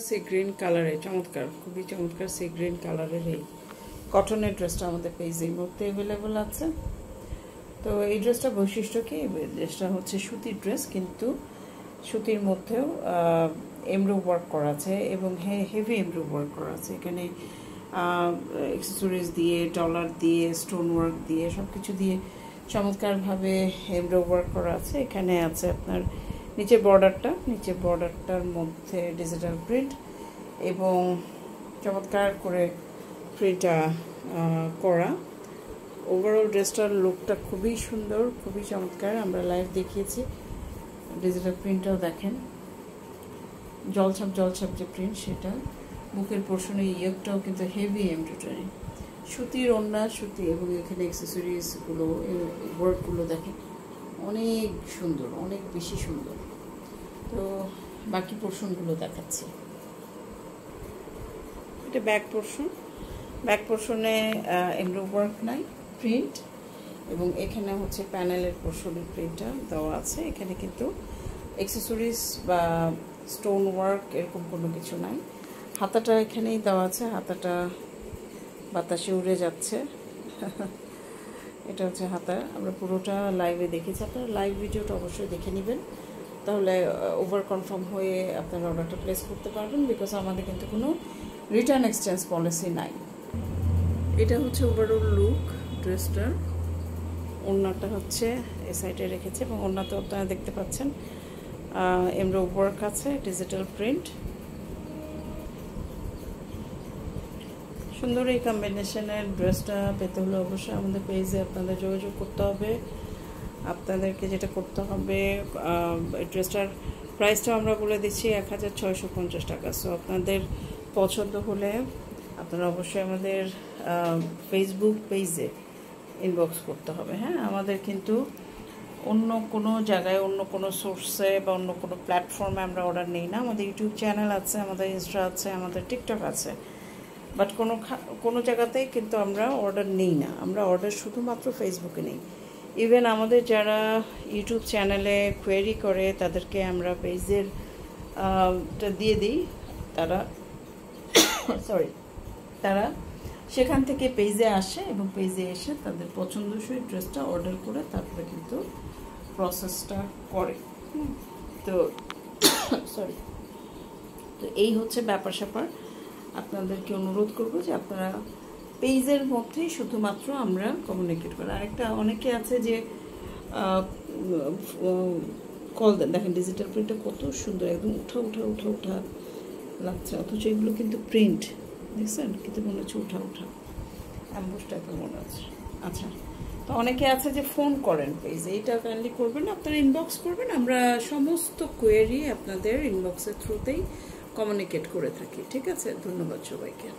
Sea green কালারে চমৎকার, খুবই চমৎকার সি গ্রিন কালারের এই কটনের ড্রেসটা আমাদের পেজের মধ্যে অ্যাভেলেবল আছে। তো এই ড্রেসটা বৈশিষ্ট্য কি, এই ড্রেসটা হচ্ছে সুতির ড্রেস, কিন্তু সুতির মধ্যেও এমব্রো ওয়ার্ক করা আছে এবং হেভি এমব্রো ওয়ার্ক করা আছে। এখানে অ্যাক্সেসরিজ দিয়ে, ডলার দিয়ে, স্টোন ওয়ার্ক দিয়ে, সব কিছু দিয়ে চমৎকারভাবে এমব্রো ওয়ার্ক করা আছে। এখানে আছে আপনার নিচের বর্ডারটার মধ্যে ডিজিটাল প্রিন্ট এবং চমৎকার করে প্রিন্টটা করা। ওভারঅল ড্রেসটার লুকটা খুবই সুন্দর, খুবই চমৎকার। আমরা লাইভ দেখিয়েছি, ডিজিটাল প্রিন্টটাও দেখেন, জলছাপ যে প্রিন্ট সেটা। বুকের পোর্শনে ইয়োগটাও কিন্তু হেভি এমব্রয়ডারি, সুতির ওড়না, সুতি, এবং এখানে অ্যাক্সেসরিজগুলো, ওয়ার্কগুলো দেখেন অনেক সুন্দর, অনেক বেশি সুন্দর। তো বাকি পোর্শনগুলো দেখাচ্ছি। এটা ব্যাক পোর্শনে এমব্রো ওয়ার্ক নাই, প্রিন্ট, এবং এখানে হচ্ছে প্যানেলের পোর্শনের প্রিন্টটা দেওয়া আছে। এখানে কিন্তু অ্যাক্সেসরিজ বা স্টোন ওয়ার্ক এরকম কোনো কিছু নাই। হাতাটা এখানেই দেওয়া আছে, হাতাটা বাতাসে উড়ে যাচ্ছে। এটা হচ্ছে হাতা। আমরা পুরোটা লাইভে দেখেছি, আপনারা লাইভ ভিডিওটা অবশ্যই দেখে নেবেন, তাহলে ওভার কনফার্ম হয়ে আপনারা অর্ডারটা প্লেস করতে পারবেন, বিকজ আমাদের কিন্তু কোনো রিটার্ন এক্সচেঞ্জ পলিসি নাই। এটা হচ্ছে ওভারঅল লুক ড্রেসটার। ওড়নাটা হচ্ছে এই সাইডে রেখেছে এবং ওড়নাতে আপনারা দেখতে পাচ্ছেন এমব্রো ওয়ার্ক আছে, ডিজিটাল প্রিন্ট। সুন্দর এই কম্বিনেশনের ড্রেসটা পেতে হলে অবশ্যই আমাদের পেজে আপনাদের যোগাযোগ করতে হবে। আপনাদেরকে যেটা করতে হবে, ড্রেসটার প্রাইসটা আমরা বলে দিচ্ছি 1650 টাকা। সো আপনাদের পছন্দ হলে আপনারা অবশ্যই আমাদের ফেসবুক পেজে ইনবক্স করতে হবে। হ্যাঁ, আমাদের কিন্তু অন্য কোনো জায়গায়, অন্য কোনো সোর্সে বা অন্য কোনো প্ল্যাটফর্মে আমরা অর্ডার নিই না। আমাদের ইউটিউব চ্যানেল আছে, আমাদের ইনস্টা আছে, আমাদের টিকটক আছে, বাট কোনো জায়গাতেই কিন্তু আমরা অর্ডার নিই না। আমরা অর্ডার শুধুমাত্র ফেসবুকে নিই। ইভেন আমাদের যারা ইউটিউব চ্যানেলে কোয়েরি করে তাদেরকে আমরা পেজের দিয়ে দিই, তারা সেখান থেকে পেজে আসে এবং পেজে এসে তাদের পছন্দসই ড্রেসটা অর্ডার করে তারপরে কিন্তু প্রসেসটা করে। তো এই হচ্ছে ব্যাপার স্যাপার। আপনাদেরকে অনুরোধ করব যে আপনারা পেজের মধ্যেই শুধুমাত্র আমরা কমিউনিকেট করি। আরেকটা, অনেকে আছে যে কল দেন, দেখেন ডিজিটাল প্রিন্টটা কত সুন্দর, একদম উঠা লাগছে, অথচ এগুলো কিন্তু প্রিন্ট, দেখছেন, কিন্তু মনে হচ্ছে উঠা অ্যাম্বুশ টাইপের মনে হচ্ছে। আচ্ছা, তো অনেকে আছে যে ফোন করেন পেজে, এইটা কাইন্ডলি করবেন না, আপনারা ইনবক্স করবেন। আমরা সমস্ত কোয়েরি আপনাদের ইনবক্সের থ্রুতেই কমিউনিকেট করে থাকি। ঠিক আছে, ধন্যবাদ সবাইকে।